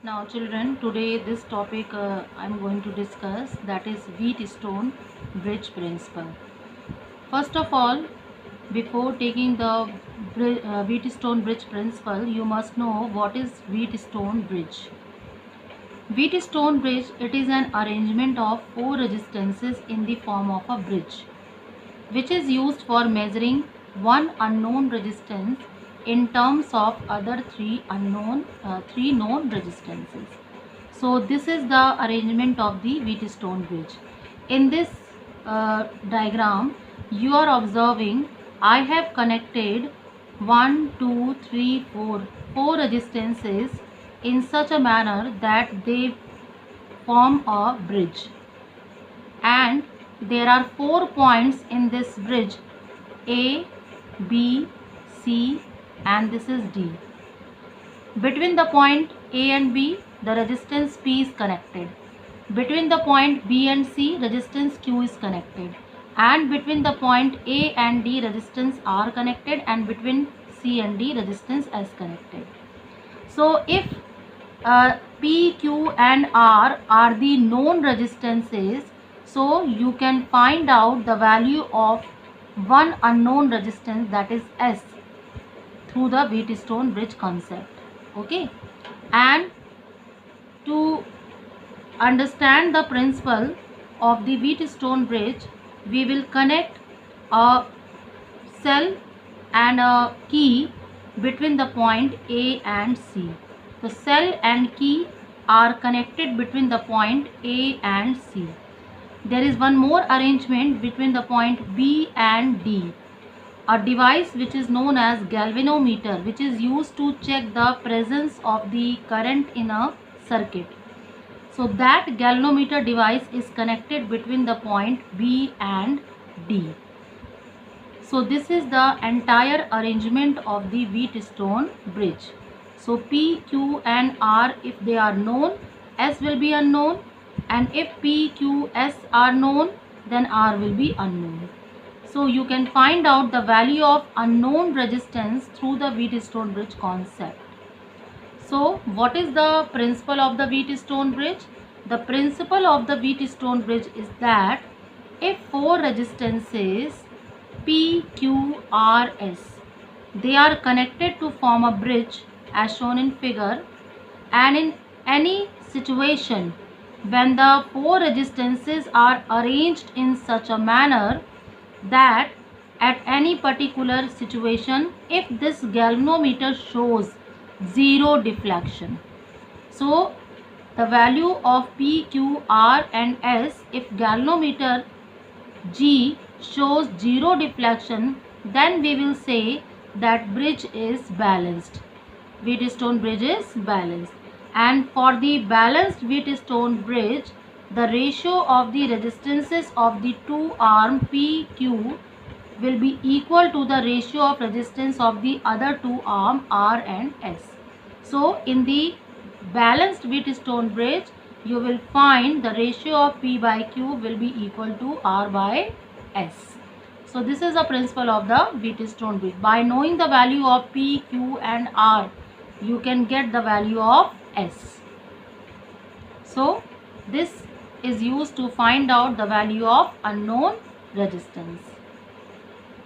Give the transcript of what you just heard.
Now children, today this topic I am going to discuss, that is Wheatstone bridge principle. First of all, before taking the Wheatstone bridge principle, you must know what is Wheatstone bridge. Wheatstone bridge, it is an arrangement of four resistances in the form of a bridge, which is used for measuring one unknown resistance in terms of other three known resistances. So this is the arrangement of the Wheatstone bridge. In this diagram, you are observing I have connected 1, 2, 3, 4 resistances in such a manner that they form a bridge, and there are 4 points in this bridge: A, B, C, and this is D. Between the point A and B, the resistance P is connected. Between the point B and C, resistance Q is connected. And between the point A and D, resistance R connected. And between C and D, resistance S connected. So if P, Q and R are the known resistances, so you can find out the value of one unknown resistance, that is S, through the Wheatstone bridge concept. Okay, and to understand the principle of the Wheatstone bridge, we will connect a cell and a key between the point A and C. The cell and key are connected between the point A and C. There is one more arrangement between the point B and D. A device which is known as galvanometer, which is used to check the presence of the current in a circuit. So that galvanometer device is connected between the point B and D. So this is the entire arrangement of the Wheatstone bridge. So P, Q and R, if they are known, S will be unknown, and if P, Q, S are known, then R will be unknown. So you can find out the value of unknown resistance through the Wheatstone bridge concept. So what is the principle of the Wheatstone bridge? The principle of the Wheatstone bridge is that if four resistances P, Q, R, S, they are connected to form a bridge as shown in figure, and in any situation when the four resistances are arranged in such a manner that at any particular situation, if this galvanometer shows zero deflection, so the value of P, Q, R and S, if galvanometer G shows zero deflection, then we will say that bridge is balanced. Wheatstone bridge is balanced. And for the balanced Wheatstone bridge, the ratio of the resistances of the two arm P, Q will be equal to the ratio of resistance of the other two arm R and S. So in the balanced Wheatstone bridge, you will find the ratio of P by Q will be equal to R by S. So this is the principle of the Wheatstone bridge. By knowing the value of P, Q and R, you can get the value of S. So this is used to find out the value of unknown resistance.